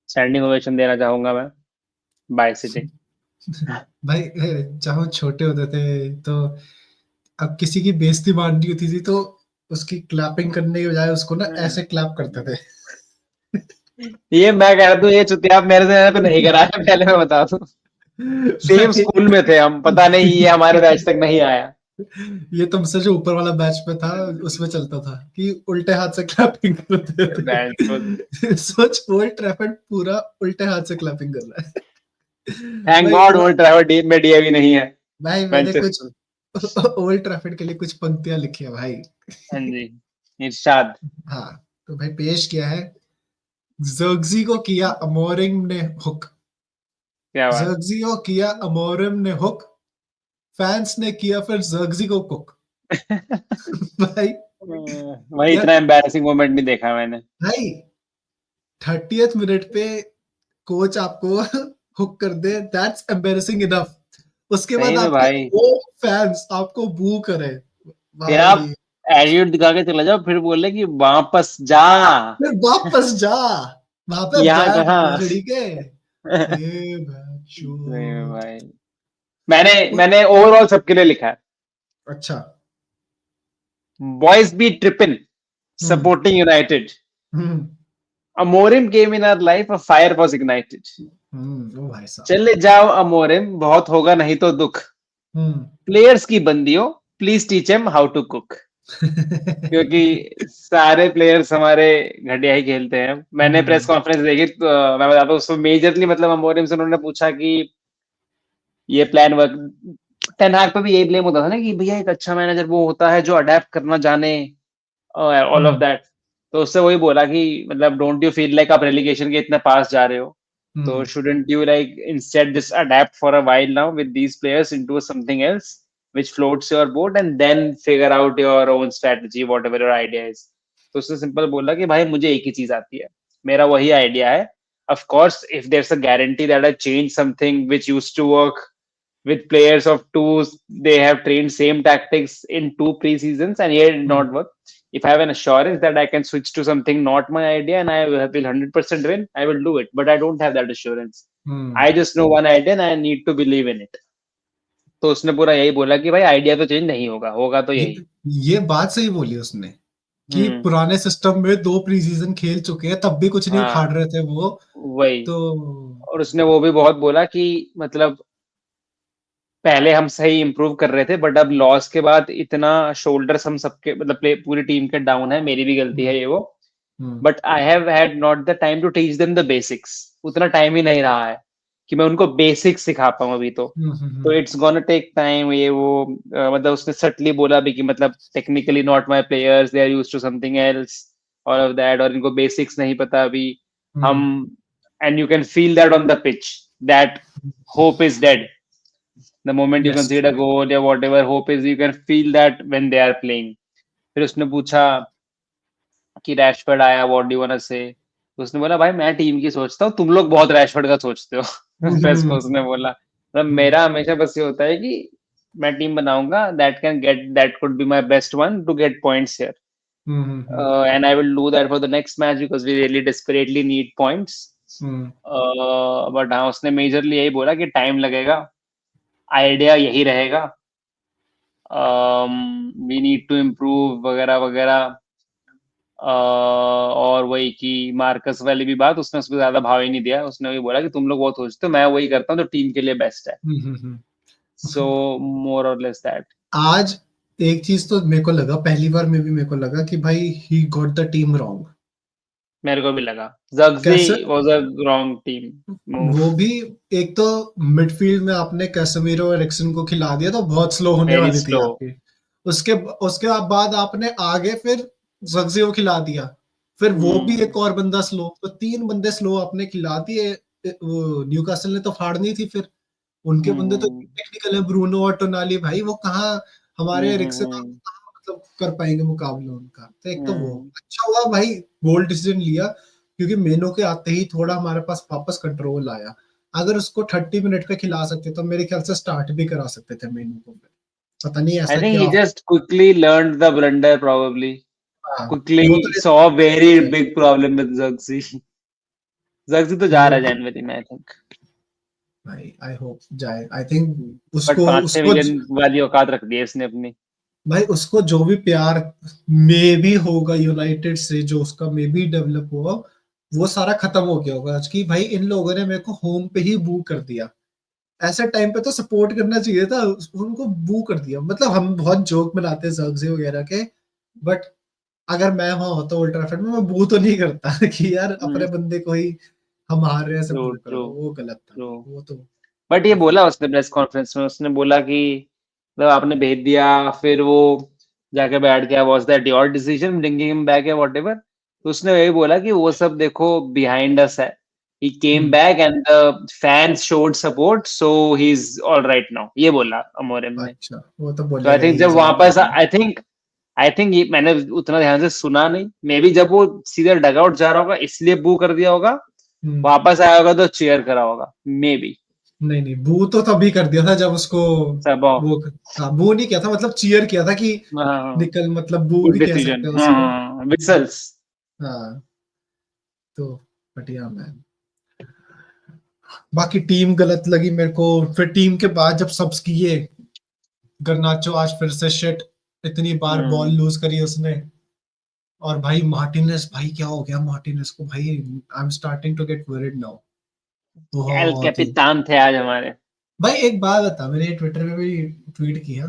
Standing ovation देना चाहूंगा मैं बाय सिटी। भाई जब हम छोटे होते थे तो अब किसी की बेइज्जती मारनी होती थी तो उसकी क्लैपिंग करने के बजाय उसको ना ऐसे क्लैप करते थे। ये मैं कह रहा था, ये चुतिया मेरे से तो नहीं करा है, पहले मैं बता दूं। सेम भाई स्कूल में थे हम, पता नहीं ये हमारे बैच तक नहीं आया। ये तुमसे जो ऊपर वाला बैच में था उसमें चलता था कि उल्टे हाथ से क्लैपिंग करते बैंड को। थे। सोच ओल्ड ट्रैफर्ड पूरा उल्टे हाथ से क्लैपिंग कर रहा है। थैंक भाई गॉड ओल्ड ट्रैफर्ड में डीएवी नहीं है। भाई मैंने कुछ मैनचेस्टर। ओल्ड ट्रैफर्ड के लिए कुछ पंक्तियां लिखी है भाई। हाँ जी, इरशाद। हाँ तो भाई पेश किया है। जर्गजी को किया अमोरिम ने हुक। क्या बात। जर्गजी को किया अमोरिम ने हुक। फैंस ने किया फिर जर्गजी को कुक। भाई भाई यार इतना एम्बैरेसिंग मोमेंट नहीं देखा मैंने। भाई 30th मिनट पे कोच आपको हुक कर दे, दैट्स एम्बैरेसिंग इनफ। उसके बाद सही में आपके भाई। वो फैंस आपको बू करे फिर आप भाई, एटीट्यूड दिखा के चला जाओ, फिर बोले कि वापस जा। फिर वापस जा, वहां पे यहाँ बैठ कहाँ। लकड़ी के सही ए बच्चों। में भाई। मैंने मैंने ओवरऑल सबके लिए लिखा है। अच्छा। Boys be trippin hmm supporting United. Hmm Amorim came in our life, a fire was ignited. ओ भाई साहब। चले जाओ अमोरिम, बहुत होगा नहीं तो दुख। हम्म प्लेयर्स की बंदियों, please teach him how to cook. क्योंकि सारे प्लेयर्स हमारे घटिया ही खेलते हैं। मैंने प्रेस हम्म कॉन्फ्रेंस देखी तो मैं बताता हूँ उसमें मेजरली मतलब अमोरिम से उन्होंने पूछा कि ये प्लान वर्क। टेन हाग पे भी यही ब्लेम होता था ना कि भैया एक अच्छा मैनेजर वो होता है जो अडेप्ट करना जाने, ऑल ऑफ हम्म दैट। तो उससे वही बोला कि मतलब डोंट यू फील लाइक आप रेलिगेशन के इतने पास जा रहे हो, तो hmm shouldn't you like instead just adapt for a while now with these players into something else which floats your boat and then figure out your own strategy whatever your idea is। तो उसने simple बोला कि भाई मुझे एक ही चीज आती है, मेरा वही आइडिया है। of course if there's a guarantee that I change something which used to work with players of twos, they have trained same tactics in two pre-seasons and yet it did hmm not work. If I have an assurance that I can switch to something not my idea and I will 100% win, I will do it. But I don't have that assurance. Hmm I just know one idea and I need to believe in it. तो उसने पूरा यही बोला कि भाई idea तो change नहीं होगा, होगा तो ये यही। ये बात सही बोली उसने कि हम्म। पुराने सिस्टम में 2 प्री सीजन खेल चुके हैं तब भी कुछ नहीं हाँ उखाड़ रहे थे वो। वही। तो और उसने वो भी बहुत बोला कि मतलब पहले हम सही इम्प्रूव कर रहे थे बट अब लॉस के बाद इतना शोल्डर्स हम सबके मतलब पूरी टीम के डाउन है, मेरी भी गलती है हम्म ये वो। Hmm but I have had not the time to teach them the basics. उतना टाइम ही नहीं रहा है कि मैं उनको बेसिक्स सिखा पाऊँ अभी तो hmm it's gonna take time ये वो। मतलब उसने सटली बोला भी कि मतलब technically not my players, they are used to something else, all of that, और इनको बेसिक्स नहीं पता अभी। हम hmm and you can feel that on the pitch that hope is dead the moment you yes concede a goal या whatever hope is, you can feel that when they are playing। फिर उसने पूछा कि Rashford आया, what do you want to say. तो उसने बोला भाई मैं टीम की सोचता हूँ, तुम लोग बहुत रैशफोर्ड का सोचते हो। प्रेस को उसने बोला मतलब मेरा हमेशा बस ये होता है कि मैं टीम बनाऊंगा that can get, that could be my best one to get points here, and I will do that for the next match because we really desperately need points. But हाँ उसने मेजरली यही बोला कि time लगेगा, idea यही रहेगा, we need to improve वगैरह वगैरह। और वही कि मार्कस वाली भी बात उसने उसको ज्यादा भाव ही नहीं दिया, उसने वही बोला कि तुम लोग बहुत सोचते हो, मैं वही करता हूँ जो टीम के लिए बेस्ट है। सो मोर और लेस दैट। आज एक चीज तो मेरे को लगा, पहली बार में भी मेरे को लगा कि भाई he got the team wrong. मेरे को भी लगा जग्जी कैसे was a wrong team move. वो भी, एक तो मिडफील्ड में आपने कैसेमीरो और एरिक्सन को खिला दिया तो बहुत स्लो होने वेरी वाली थी स्लो। आपकी। उसके उसके बाद आपने आगे फिर जग्जी को खिला दिया, फिर वो भी एक और बंदा स्लो, तो 3 बंदे स्लो आपने खिला दिए। वो न्यूकासल ने तो फाड़नी थी फिर, उनके बंदे तो टेक्निकल है, ब्रूनो और टोनाली, भाई वो कहाँ हमारे एरिक्सन मतलब कर पाएंगे मुकाबला उनका। तो एक तो वो अच्छा हुआ भाई, बोल्ड डिसीजन लिया, क्योंकि मेनो के आते ही थोड़ा हमारे पास वापस कंट्रोल आया। अगर उसको 30 मिनट पे खिला सकते तो मेरे ख्याल से स्टार्ट भी करा सकते थे मेनू को, फिर पता नहीं आई ऐसा थिंक क्या। He just quickly learned the blunder probably. हाँ, quickly वो तो saw a very big problem with Zirkzee. Zirkzee तो जा रहा है जनवरी में, I think. भाई आई होप जाए। आई थिंक बट उसको 5-6 उसको मिलियन वाली औकात रख दी है इसने अपनी. भाई उसको जो भी प्यार मे भी होगा यूनाइटेड से, जो उसका मे भी डेवलप हुआ, वो सारा खत्म हो गया होगा आज की। भाई इन लोगों ने मेरे को होम पे ही बू कर दिया। ऐसे टाइम पे तो सपोर्ट करना चाहिए था, उनको बू कर दिया। मतलब हम बहुत जोक बनाते हैं जर्गजी वगैरह के, बट अगर मैं वहां होता ओल्ड ट्रैफर्ड में, मैं बू तो नहीं करता कि यार अपने बंदे को ही हम हार रहे हैं, सब ट्रू बू करो। ट्रू वो गलत था ट्रू. वो तो बट ये काफी। बोला उसने प्रेस कॉन्फ्रेंस में, उसने बोला कि मतलब आपने भेज दिया, फिर वो जाके बैठ गया, was that your decision bringing him back या व्हाटएवर. तो उसने वही बोला कि वो सब देखो बिहाइंड अस है. He came back and the fans showed support, so he is all right now, ये बोला अमोरिम ने. अच्छा, वो तो तो आई बोलेगा थिंक ही जब जाहिर वापस, बात है। आई थिंक ये मैंने उतना ध्यान से सुना नहीं, मे बी जब वो सीधे डगआउट जा रहा होगा इसलिए बू कर दिया होगा, हम्म, वापस आया होगा तो चीयर करा होगा मे बी. नहीं नहीं, बू तो तभी कर दिया था जब उसको सब वो, हाँ बू नहीं किया था, मतलब चीयर किया था कि निकल, मतलब बू गुड भी कह डिसीजन. सकते हैं उसको। विसल्स. हाँ, तो बढ़िया मैन। बाकी टीम गलत लगी मेरे को। फिर टीम के बाद जब सब्स किए, गर्नाचो आज फिर से शिट, इतनी बार बॉल लूज करी उसने। और भाई मार्टिनेस, भाई क्या हो गया मार्टिनेस को भाई, I am starting to get worried now. एल बहुत ही। कैपितान थे आज हमारे. भाई एक बात बता, मैंने ट्विटर पे भी ट्वीट किया,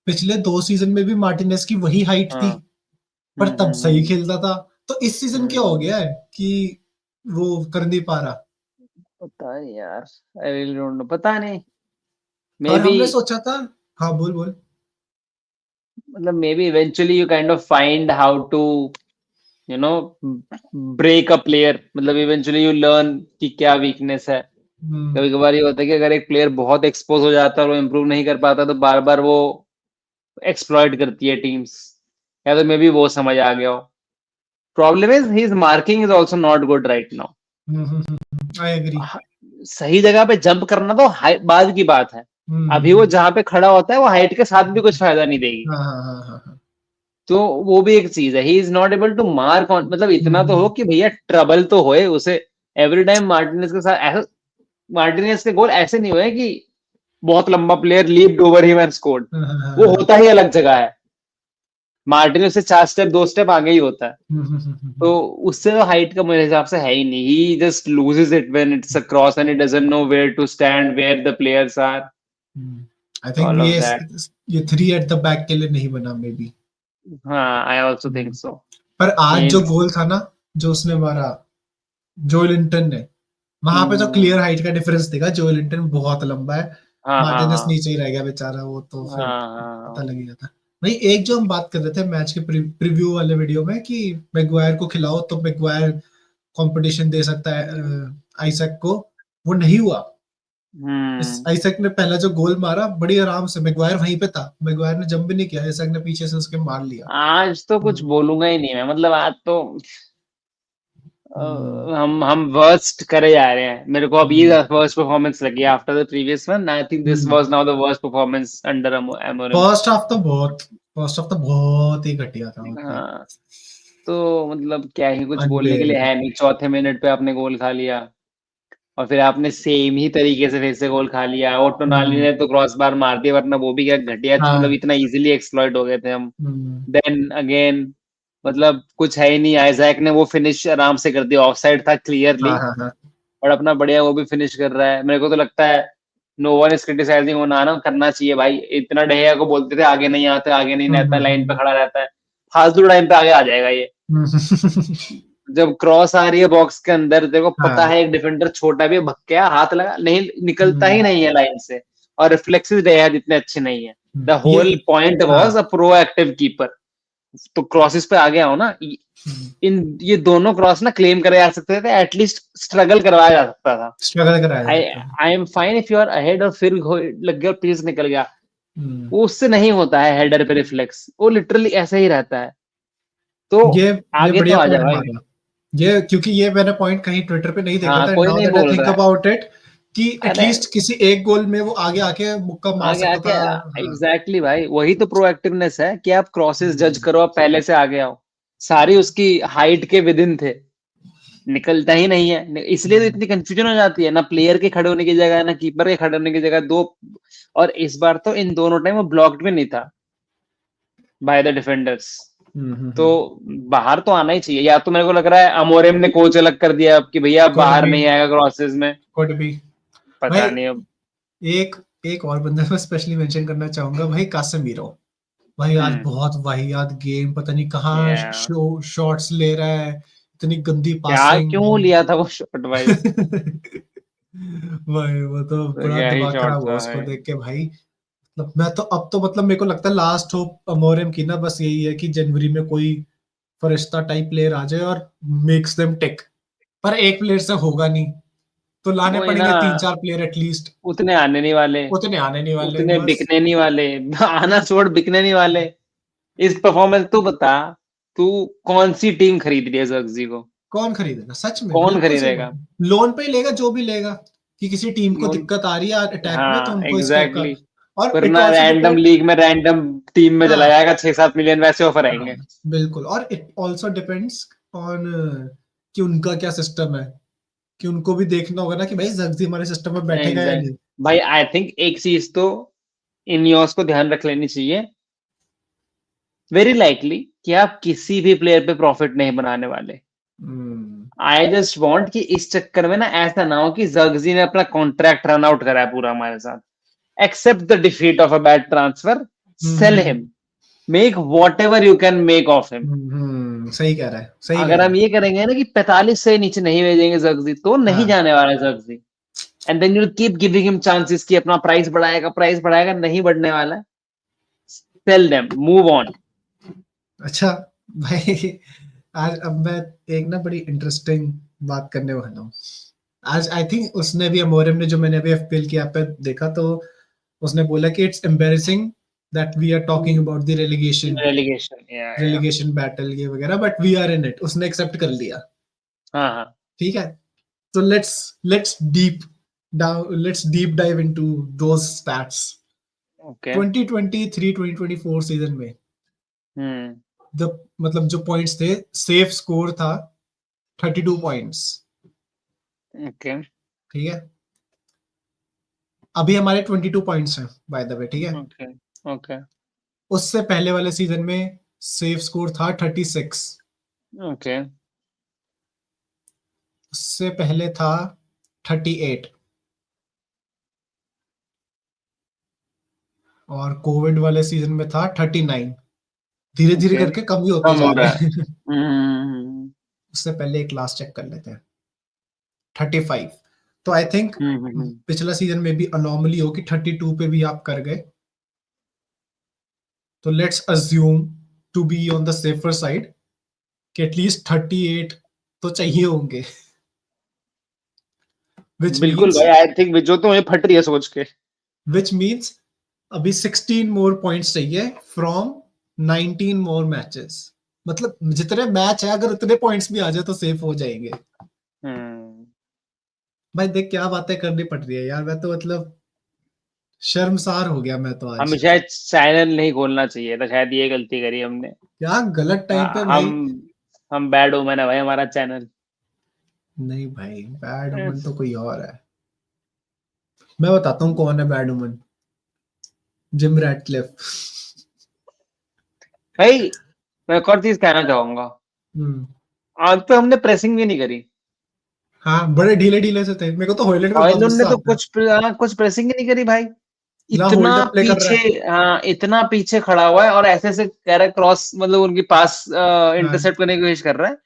पिछले 2 सीजन में भी मार्टिनेस की वही हाइट थी, हाँ. पर हम्म तब हम्म सही हम्म खेलता था। तो इस सीजन क्या हो हम्म. गया है कि वो कर नहीं पा रहा। पता नहीं यार, आई रियली डोंट नो, पता नहीं. मे और बी, हमने सोचा था, हाँ बोल बोल। मतलब maybe eventually you kind of find how to you know break a player. मतलब इवेंचुअली यू लर्न कि क्या वीकनेस है. हम्म, कभी कभार ये होता है कि अगर एक प्लेयर बहुत एक्सपोज हो जाता है और वो इम्प्रूव नहीं कर पाता, तो बार बार वो एक्सप्लॉइट करती है टीम्स. या तो मे बी वो समझ आ गया हो. Problem is his marking is also not good right now. I agree. सही जगह पे जंप करना तो बाद की बात है. अभी वो हम्म, जहां पे खड़ा होता है वो हाइट के साथ भी कुछ फायदा नहीं देगी. हाँ हाँ हाँ हाँ हाँ। तो वो भी एक चीज है. He is not able to mark on, मतलब इतना तो हो हम्म, कि भैया ट्रबल तो होए उसे. एवरी टाइम मार्टिनेज के साथ ऐसा, मार्टिनेज के गोल ऐसे नहीं हुए कि बहुत लंबा player leaped over him and scored. हाँ हाँ हाँ वो हाँ। होता ही अलग जगह है. मार्टिनेज से 4 स्टेप 2 स्टेप आगे ही होता है. तो उससे तो हाइट का मेरे हिसाब से है ही नहीं. He just loses it when it's a cross and he doesn't know where to stand, where the players are, I think all of that. ये 3 एट द बैक के लिए नहीं बना मे बी। हाँ, आई आल्सो थिंक सो. पर आज जो means गोल था ना, जो उसने मारा जोएल लिंटन ने, वहां पे तो क्लियर हाइट का डिफरेंस दिखा। जोएल लिंटन बहुत लंबा है, हाँ हाँ मार्टिनेस हाँ नीचे ही रह गया बेचारा, वो तो हाँ फिर पता हाँ. लग ही जाता। भाई एक जो हम बात कर रहे थे मैच के प्रीव्यू वाले वीडियो में कि मैगवायर को खिलाओ तो मैगवायर कंपटीशन दे सकता है आइजैक को, वो नहीं हुआ। इस हम्म. आइजैक ने पहला जो गोल मारा बड़ी आराम से, मैगवायर वहीं पे था, मैगवायर ने जंप भी नहीं किया, आइजैक ने पीछे से उसके मार लिया। आज तो कुछ हम्म, बोलूंगा ही नहीं मैं. मतलब आज तो हम्म, हम वर्स्ट करे जा रहे हैं. मेरे को अब हम्म, ये वर्स्ट परफॉर्मेंस लगी after the previous one. I think this hmm. Was now the worst performance under Amorim. First half तो बहुत ही घटिया था मतलब। हाँ. तो मतलब क्या ही कुछ बोलने के लिए अनबेरेबल। है नहीं. चौथे मिनट पे आपने गोल खा लिया और फिर आपने सेम ही तरीके से फिर से गोल खा लिया. और टोनाली हम्म, ने तो क्रॉस बार मार दिया, वरना वो भी क्या घटिया, मतलब हाँ, इतना इजीली एक्सप्लॉइट हो गए थे हम. हम्म, देन अगेन, मतलब कुछ है ही नहीं. आइजैक ने वो फिनिश आराम से कर दिया, ऑफसाइड था हाँ क्लियरली, हाँ हाँ। और अपना बढ़िया वो भी फिनिश कर रहा है. मेरे को तो लगता है no one is criticising Onana, करना चाहिए भाई. इतना डहेया को बोलते थे आगे नहीं आता, आगे नहीं हम्म, आता, लाइन पे खड़ा रहता है. फालतू टाइम पे आगे आ जाएगा ये. हम्म। जब क्रॉस आ रही है बॉक्स के अंदर, देखो पता हाँ, है एक डिफेंडर छोटा भी भक्या हाथ लगा नहीं, निकलता ही हम्म, नहीं है लाइन से. और रिफ्लेक्सेस डहेया जितने अच्छे नहीं है. द ये, होल पॉइंट वाज हाँ, अ प्रोएक्टिव कीपर. तो क्रॉसेस पे आ गया हो ना, इन ये दोनों क्रॉस ना क्लेम करे जा सकते थे, एटलीस्ट स्ट्रगल करवाया जा सकता था. स्ट्रगल कराया जा आई सकता था। I am fine if you are ahead और फिर लग गया और पीछे से निकल गया. हम्म, वो उससे नहीं होता है हेडर पे रिफ्लेक्स, वो लिटरली ऐसा ही रहता है. तो ये ये आगे तो बढ़िया आ जा पॉइंट भाई. मारा। ये क्योंकि ये मैंने पॉइंट कहीं ट्विटर पे नहीं देखा हाँ, था, कोई नाउ नहीं दैट आई बोल थिंक रहा है. अबाउट इट, कि अरे एटलीस्ट किसी एक गोल में वो आगे आके मुक्का मार आगे सकता आके, था। हाँ, एग्जैक्टली भाई, वही तो प्रोएक्टिवनेस है कि आप क्रॉसेस जज हम्म, करो, आप पहले से आगे आओ. सारी उसकी हाइट के विदिन थे, निकलता ही नहीं है, इसलिए तो इतनी कंफ्यूजन हो जाती है, ना प्लेयर के खड़े होने की जगह, ना कीपर के खड़े होने की जगह, दो। और इस बार तो इन दोनों टाइम वो ब्लॉक्ड भी नहीं था बाय द डिफेंडर्स। तो हम्म। बाहर तो आना ही चाहिए, या तो मेरे को लग रहा है अमोरेम ने कोच अलग कर दिया अब कि भैया अब कुड बाहर बी, नहीं आएगा क्रॉसेस में, कुड बी। पता भाई नहीं अब। एक एक और बंदा मैं स्पेशली मेंशन करना चाहूंगा भाई, कासेमीरो। भाई आज हम्म। बहुत वाहियात गेम, पता नहीं कहाँ या शॉट्स ले रहा है, इतनी गंदी क्या पासिंग क्यों भाई। लिया था वो शॉट भाई? भाई वो तो तो बड़ा क्या ही दिमाग शॉट खराब हुआ था उसको भाई। देख के भाई। मतलब मैं तो अब तो मतलब मेरे को लगता है लास्ट होप अमोरिम की ना बस यही है कि जनवरी में कोई फरिश्ता टाइप प्लेयर आ जाए और मेक्स देम टिक। पर एक प्लेयर से होगा नहीं, तो लाने वही ना, पड़ेंगे तीन चार प्लेयर एटलीस्ट। उतने आने नहीं वाले, उतने आने नहीं वाले उतने बस। बिकने नहीं वाले। आना छोड़, बिकने नहीं वाले। इस परफॉर्मेंस तू बता, तू कौन सी टीम खरीद रही है जर्गजी को? कौन खरीदेगा सच में, कौन बिल्कुल सही खरीदेगा? बात। लोन पे ही लेगा जो भी लेगा, कि किसी टीम को लोन, दिक्कत आ रही है अटैक में तो हाँ उनको इसका एग्जैक्टली। और इट वरना आल्सो रैंडम डिपेंड। लीग में रैंडम टीम में चला हाँ जाएगा, 6-7 मिलियन वैसे ऑफर हाँ आएंगे। बिल्कुल। और इट आल्सो डिपेंड्स ऑन कि उनका क्या सिस्टम है, कि उनको भी देखना होगा ना कि भाई जग्जी हमारे सिस्टम में बैठेगा या एग्जैक्ट नहीं। भाई, आई थिंक एक चीज तो इनियोस को ध्यान रख लेनी चाहिए, वेरी लाइकली, कि आप किसी भी प्लेयर पे प्रॉफिट नहीं बनाने वाले। हम्म आई जस्ट वांट कि इस चक्कर में ना ऐसा ना हो कि जर्गजी ने अपना कॉन्ट्रैक्ट रन आउट करा है पूरा हमारे साथ। Accept the defeat of a bad transfer, sell hmm him, make whatever you can make of him. सही कह रहा है, सही कह अगर रहा हम है। ये करेंगे ना कि 45 से नीचे नहीं भेजेंगे जर्गजी, तो नहीं हाँ जाने वाला है Zirkzee. And then you keep giving him chances कि अपना प्राइस बढ़ाएगा, नहीं बढ़ने वाला है। Sell them, move on. अच्छा भाई, आज अब मैं एक ना बड़ी इंटरेस्टिंग बात करने वाला हूँ। आज आई थिंक उसने भी, अमोरम ने, जो मैंने अभी एफपीएल की ऐप पे देखा तो उसने बोला कि it's embarrassing that we are talking about the relegation relegation, या रेलिगेशन बैटल ये वगैरह, but we are in it, उसने एक्सेप्ट कर लिया। हाँ हाँ। ठीक है, तो let's deep dive into those stats. Okay. 2023-2024 season में हम्म। द मतलब जो पॉइंट्स थे, सेफ स्कोर था 32 पॉइंट्स। ओके। ठीक है, अभी हमारे 22 पॉइंट्स हैं बाय द वे। ठीक है, ओके। ओके। उससे पहले वाले सीजन में सेफ स्कोर था 36, ओके। उससे पहले था 38, और कोविड वाले सीजन में था 39। धीरे धीरे ओके। करके कम ही होते कम जा हो रहे रहा है। हैं। हम्म। उससे पहले एक लास्ट चेक कर लेते हैं, 35। तो आई थिंक हम्म। पिछला सीजन में भी अनोमली हो कि 32 पे भी आप कर गए। तो let's assume to be on the safer side कि एटलीस्ट 38 तो चाहिए होंगे, विच बिल्कुल मीन्स भाई, आई थिंक जो तो मुझे फट रही है सोच के। विच मीन्स अभी 16 मोर पॉइंट्स चाहिए फ्रॉम 19 मोर मैचेस। मतलब जितने मैच है अगर उतने पॉइंट्स भी आ जाए तो सेफ हो जाएंगे। हम्म। भाई देख क्या बातें करनी पड़ रही है यार, मैं तो मतलब शर्मसार हो गया मैं तो आज। हमें शायद चैनल नहीं खोलना चाहिए था, शायद ये गलती करी हमने। क्या गलत टाइम पे हम भाई। हम बैड वुमन है भाई, हमारा चैनल। नहीं भाई, बैड वुमन तो कोई और है। मैं बताता हूँ कौन है बैड वुमन। Jim Ratcliffe. भाई मैं एक और चीज कहना चाहूंगा, हम्म आज तो हमने प्रेसिंग भी नहीं करी। हाँ बड़े ढीले ढीले से थे, मेरे को तो हॉयलैंड पे बहुत हॉयलुंड ने गुस्सा तो आता है। कुछ प्रेसिंग ही नहीं करी भाई। ना इतना होल्ड अप प्ले कर रहा पीछे, है। हाँ इतना पीछे खड़ा हुआ है और ऐसे ऐसे कह रहा है क्रॉस, मतलब उनकी पास हाँ, इंटरसेप्ट करने की कोशिश कर रहा है।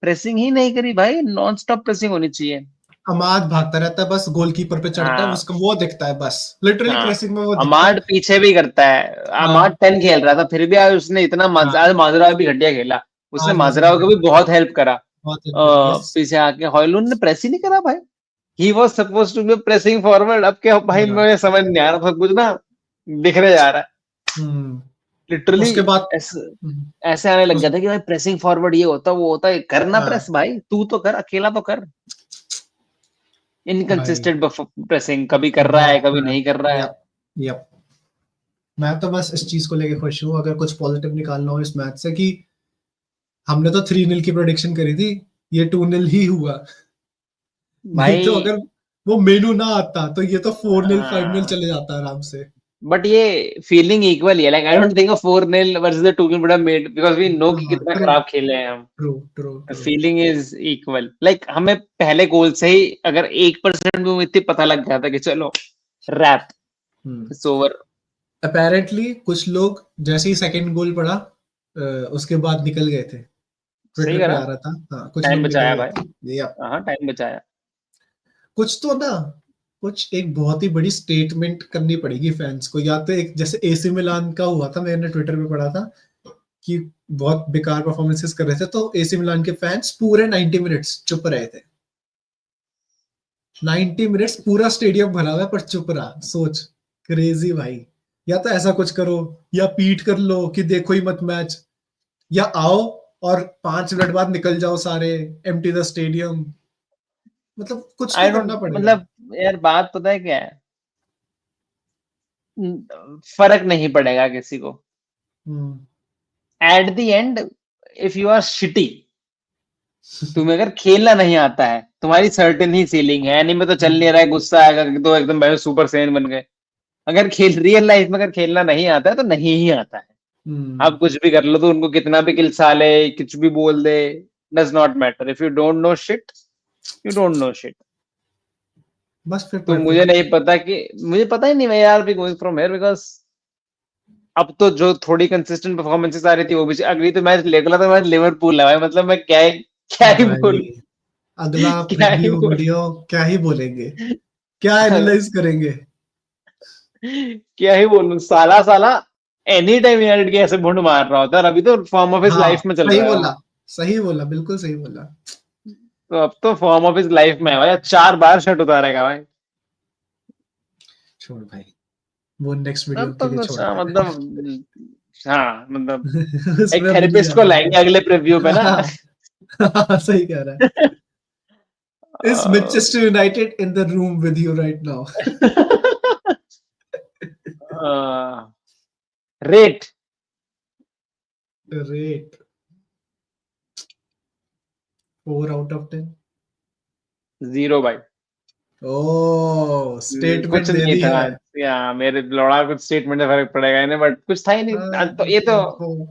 प्रेसिंग ही नहीं करी भाई, नॉन स्टॉप प्रेसिंग होनी चाहिए। अमाद भागता रहता है, बस गोलकीपर पे चढ़ता है, हाँ उसका वो दिखता है, बस लिटरली हाँ। प्रेसिंग में वो दिखता अमाड है। पीछे भी करता है। अमाड हाँ 10 खेल रहा था फिर भी आज उसने इतना हाँ, आज माजरा भी घटिया खेला। उसने आज माजरा को माजरा भी बहुत हेल्प करा। बहुत हेल्प करी, यस। पीछे आके हॉयलुंड ने प्रेस ही नहीं करा भाई। He was suppose to be pressing forward, अब क्या भाई मुझे समझ नहीं आ रहा, सब कुछ ना बिखरे जा रहा है लिटरली। उसके बाद ऐसे ऐसे आने लग उस, गया था कि भाई प्रेसिंग फॉरवर्ड ये होता वो होता है, करना प्रेस हाँ भाई, तू तो कर, अकेला तो कर। भाई इनकंसिस्टेंट प्रेसिंग, कभी कर रहा है बहुत कभी खराब। नहीं कर रहा है। Yup yup. मैं तो बस इस चीज को लेके खुश हूँ, अगर कुछ पॉजिटिव निकालना हो इस मैच से, कि हमने तो 3-0 की प्रेडिक्शन करी थी, ये 2-0 ही हुआ। नहीं तो भाई अगर वो मेनू ना आता तो ये तो 4-0 5-0 हाँ, चले जाता आराम से। बट ये फीलिंग इक्वल ही है, like I don't think 4-0 versus the 2-0 would have made, because we know कि हाँ, कितना ट्रू, खराब खेले हैं हम। True, true, true. Feeling is equal, like हमें पहले गोल से ही अगर 1% भी उम्मीद थी, पता लग गया था कि चलो रैप, इट्स ओवर। अपेरेंटली कुछ लोग जैसे ही सेकंड गोल पड़ा उसके बाद निकल गए थे। सही ट्विटर पे करा, आ रहा था, हाँ, कुछ टाइम लोग निकल बचाया गए भाई। थे। या हाँ, टाइम बचाया। कुछ तो ना, कुछ एक बहुत ही बड़ी स्टेटमेंट करनी पड़ेगी फैंस को, या तो एक जैसे एसी मिलान का हुआ था, मैंने ट्विटर पे पढ़ा था कि बहुत बेकार परफॉर्मेंसेस कर रहे थे, तो एसी मिलान के फैंस पूरे 90 मिनट्स चुप रहे थे। 90 मिनट्स पूरा स्टेडियम भरा हुआ है पर चुप रहा, सोच, क्रेजी भाई। या तो ऐसा कुछ करो, या पीट कर लो कि देखो ही मत मैच, या आओ और 5 मिनट बाद निकल जाओ सारे, एम्प्टी द स्टेडियम। मतलब कुछ तो आई डोंट, करना पड़ेगा। मतलब यार बात पता है क्या है, फर्क नहीं पड़ेगा किसी को। Hmm. At the end, if you are shitty, तुम्हें अगर खेलना नहीं आता है, तुम्हारी सर्टेन ही सीलिंग है, एनीमे तो चल नहीं रहा है, गुस्सा आएगा तो एकदम भाई सुपर सैयन बन गए। अगर खेल रियल लाइफ में अगर खेलना नहीं आता है तो नहीं ही आता है। हम्म। आप कुछ भी कर लो, तो उनको कितना भी किलसा ले, कुछ भी बोल दे, does not matter. If you don't know shit, you don't know shit. बस फिर तो मुझे परफेक्ट। नहीं पता कि, मुझे पता ही नहीं, मैं यार भी गोइंग फ्रॉम हियर, बिकॉज अब तो जो थोड़ी कंसिस्टेंट परफॉर्मेंसेस आ रही थी वो भी, अगली तो मैच अगला तो मैच लिवरपूल है भाई, मतलब मैं क्या ही भाई बोलूं, अगला क्या ही प्रीव्यू बोलूं, वीडियो क्या ही बोलेंगे, क्या एनालाइज करेंगे। क्या ही बोलूं, साला साला एनी टाइम यूनाइटेड के ऐसे भुंड मार रहा होता है, और अभी तो फॉर्म ऑफ हिज हाँ, लाइफ में चल सही रहा है बोला, वो। सही बोला, बिल्कुल सही बोला। तो अब तो फॉर्म ऑफ हिज लाइफ में है भाई, 4 बार शर्ट उतारेगा भाई। छोड़ भाई, वो नेक्स्ट वीडियो अब के तो लिए कुछ छोड़ते हैं। मतलब, हाँ मतलब एक उसमें बुद्धू थेरेपिस्ट को ज्यादा लाएंगे अगले प्रीव्यू पे ना। है। सही कह रहा है। Is Manchester United in the room with you right now? Rate Rate 4 out of 10। 0 भाई। ओह, कुछ स्टेटमेंट दे नहीं दी था है। या मेरे लौड़ा, कुछ स्टेटमेंट से फर्क पड़ेगा इन्हें, बट कुछ था ही नहीं तो ये तो, मैं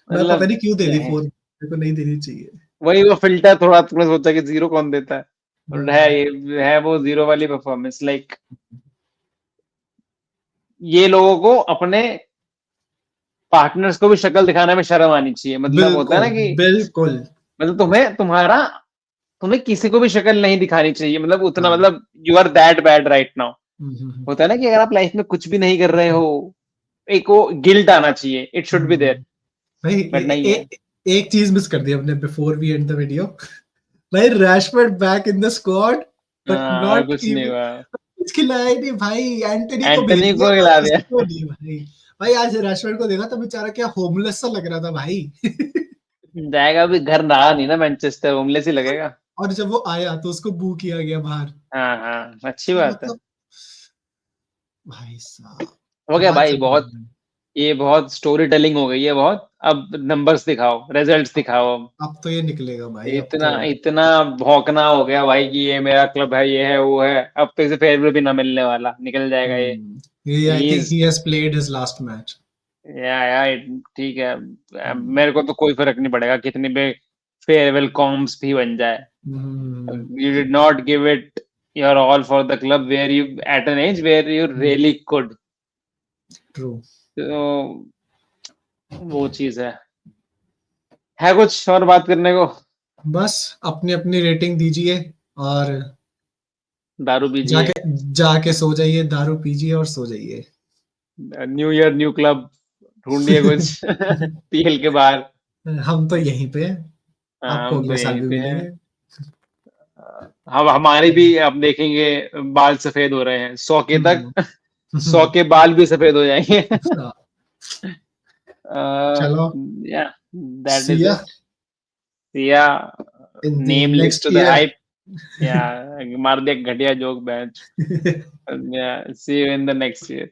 पता मतलब नहीं क्यों दे दी 4, मेरे को नहीं देनी चाहिए। वही वो फिल्टर, थोड़ा तुमने सोचा कि 0 कौन देता है, और है हम्म। ये है वो 0 वाली परफॉर्मेंस, लाइक ये लोगों को अपने पार्टनर्स को भी शक्ल दिखाने में शर्म आनी चाहिए, मतलब होता है बिल्कुल, ना कि, बिल्कुल। मतलब तुम्हें किसी को भी शक्ल नहीं दिखानी चाहिए, मतलब उतना, हाँ। मतलब you are that bad right now. Hmm. होता है ना कि अगर आप लाइफ में कुछ भी नहीं कर रहे हो, एक वो गिल्ट आना चाहिए, इट शुड बी देयर, भाई बट नहीं है। एक चीज मिस कर दी हमने before we end the video. भाई Rashford back in the squad, but और नॉट कुछ नहीं इवन हुआ, कुछ खिलाया ही नहीं भाई। एंटनी को भेज एंटनी दिया को था, हिला दिया। इसको नहीं भाई। भाई आज रैशफोर्ड को देखा तो बेचारा क्या होमलेस सा लग रहा था भाई। जाएगा, अभी घर रहा नहीं ना मैनचेस्टर, होमलेस ही लगेगा। और जब वो आया तो उसको बू किया गया बाहर। हाँ हाँ, अच्छी तो बात है। मतलब भाई साहब, हो गया क्या भाई, चल बहुत, रहा है। ये बहुत स्टोरी टेलिंग हो गई है बहुत, अब नंबर्स दिखाओ, रिजल्ट्स अब दिखाओ। अब तो ये निकलेगा भाई, अब इतना तो। इतना भौंकना हो गया भाई कि ये मेरा क्लब है, ये है वो है, अब तो इसे फेयरवेल भी ना मिलने वाला, निकल जाएगा ये। ये I think He's, he has played his last match. ठीक है, मेरे को तो कोई फर्क नहीं पड़ेगा कितनी भी फेयरवेल कॉम्स भी बन जाए। You did not give it your all for the club where you, at an age where you really could. True. तो वो चीज है कुछ और बात करने को? बस अपनी अपनी रेटिंग दीजिए और दारू पीजिए, जाके जाके सो जाइए, दारू पीजिए और सो जाइए। न्यू ईयर न्यू क्लब ढूंढिए कुछ पीएल के बाहर। हम तो यहीं पे हैं, आपको हम तो अगले साल यहीं भी पे मिलेंगे। हैं। हम हमारे भी अब देखेंगे, बाल सफेद हो रहे हैं 100 के हम्म। तक, 100 के बाल भी सफेद हो जाएंगे। हाँ, चलो, Yeah, that सी is या it. Yeah, in the name lives next to the year. hype. Yeah, मार दिया घटिया joke bench. Yeah, see you in the next year.